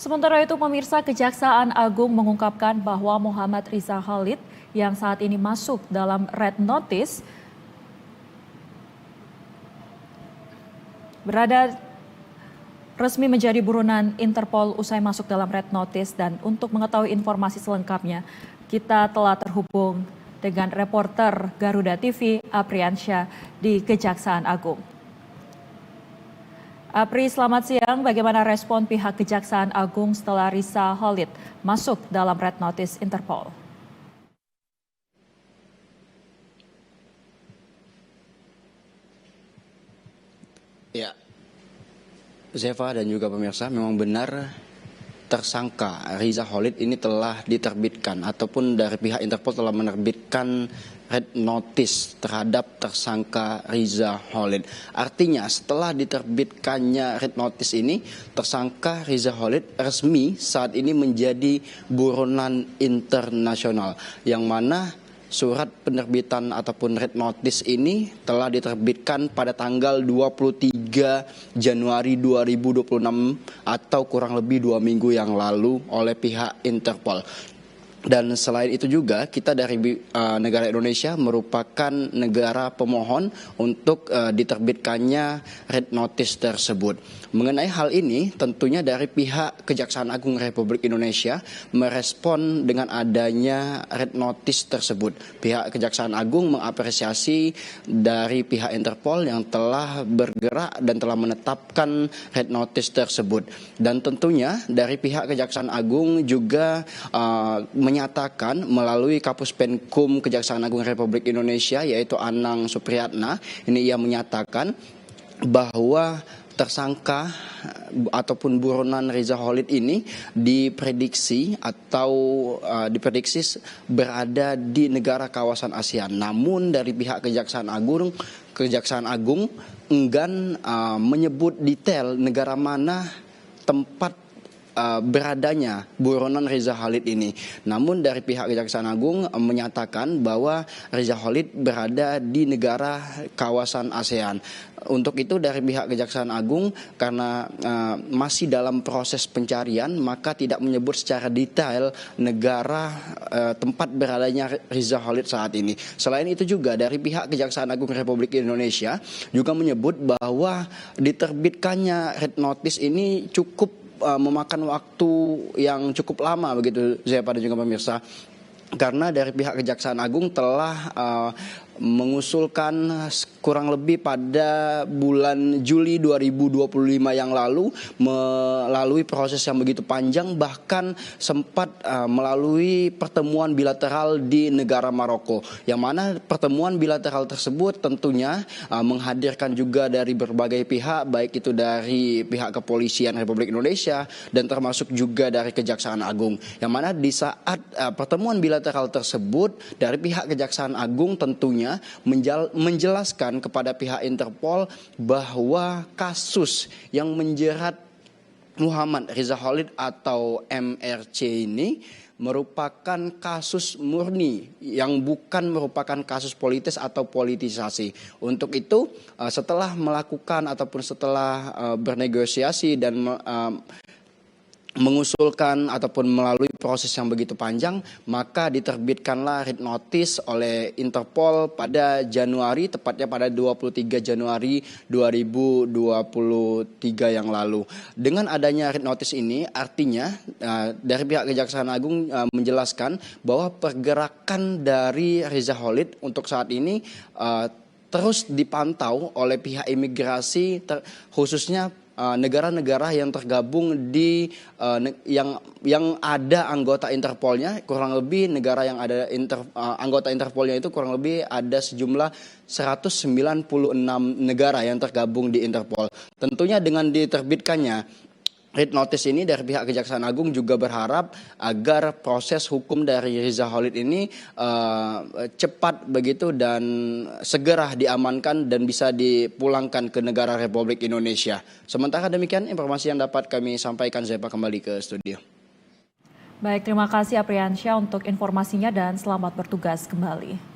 Sementara itu, pemirsa, Kejaksaan Agung mengungkapkan bahwa Muhammad Riza Khalid yang saat ini masuk dalam Red Notice berada resmi menjadi buronan Interpol usai masuk dalam Red Notice. Dan untuk mengetahui informasi selengkapnya, kita telah terhubung dengan reporter Garuda TV Apriansyah di Kejaksaan Agung. Apri, selamat siang. Bagaimana respon pihak Kejaksaan Agung setelah Riza Khalid masuk dalam Red Notice Interpol? Ya, Zeva dan juga pemirsa, memang benar tersangka Riza Khalid ini telah diterbitkan ataupun dari pihak Interpol telah menerbitkan Red Notice terhadap tersangka Riza Khalid. Artinya setelah diterbitkannya Red Notice ini, tersangka Riza Khalid resmi saat ini menjadi buronan internasional, yang mana surat penerbitan ataupun Red Notice ini telah diterbitkan pada tanggal 23 Januari 2026 atau kurang lebih 2 minggu yang lalu oleh pihak Interpol. Dan selain itu juga kita dari negara Indonesia merupakan negara pemohon untuk diterbitkannya Red Notice tersebut. Mengenai hal ini, tentunya dari pihak Kejaksaan Agung Republik Indonesia merespon dengan adanya Red Notice tersebut. Pihak Kejaksaan Agung mengapresiasi dari pihak Interpol yang telah bergerak dan telah menetapkan Red Notice tersebut. Dan tentunya dari pihak Kejaksaan Agung juga menyatakan melalui Kapus Penkum Kejaksaan Agung Republik Indonesia, yaitu Anang Supriyatna, ini ia menyatakan bahwa tersangka ataupun buronan Riza Khalid ini diprediksi berada di negara kawasan ASEAN. Namun dari pihak Kejaksaan Agung enggan menyebut detail negara mana tempat beradanya buronan Riza Khalid ini. Namun dari pihak Kejaksaan Agung menyatakan bahwa Riza Khalid berada di negara kawasan ASEAN. Untuk itu dari pihak Kejaksaan Agung, karena masih dalam proses pencarian, maka tidak menyebut secara detail negara tempat beradanya Riza Khalid saat ini. Selain itu juga dari pihak Kejaksaan Agung Republik Indonesia juga menyebut bahwa diterbitkannya Red Notice ini cukup memakan waktu yang cukup lama begitu, Zepa dan juga pemirsa. Karena dari pihak Kejaksaan Agung telah mengusulkan kurang lebih pada bulan Juli 2025 yang lalu melalui proses yang begitu panjang, bahkan sempat melalui pertemuan bilateral di negara Maroko, yang mana pertemuan bilateral tersebut tentunya menghadirkan juga dari berbagai pihak, baik itu dari pihak kepolisian Republik Indonesia dan termasuk juga dari Kejaksaan Agung, yang mana di saat pertemuan bilateral tersebut dari pihak Kejaksaan Agung tentunya menjelaskan kepada pihak Interpol bahwa kasus yang menjerat Muhammad Riza Khalid atau MRC ini merupakan kasus murni yang bukan merupakan kasus politis atau politisasi. Untuk itu setelah melakukan ataupun setelah bernegosiasi dan mengusulkan ataupun melalui proses yang begitu panjang, maka diterbitkanlah Red Notice oleh Interpol pada Januari, tepatnya pada 23 Januari 2023 yang lalu. Dengan adanya Red Notice ini artinya dari pihak Kejaksaan Agung menjelaskan bahwa pergerakan dari Riza Khalid untuk saat ini terus dipantau oleh pihak imigrasi, khususnya negara-negara yang tergabung di yang ada anggota Interpolnya. Kurang lebih negara yang ada anggota Interpolnya itu kurang lebih ada sejumlah 196 negara yang tergabung di Interpol. Tentunya dengan diterbitkannya Red Notice ini dari pihak Kejaksaan Agung juga berharap agar proses hukum dari Riza Khalid ini cepat begitu dan segera diamankan dan bisa dipulangkan ke negara Republik Indonesia. Sementara demikian informasi yang dapat kami sampaikan, Zepa, kembali ke studio. Baik, terima kasih Apriansyah untuk informasinya dan selamat bertugas kembali.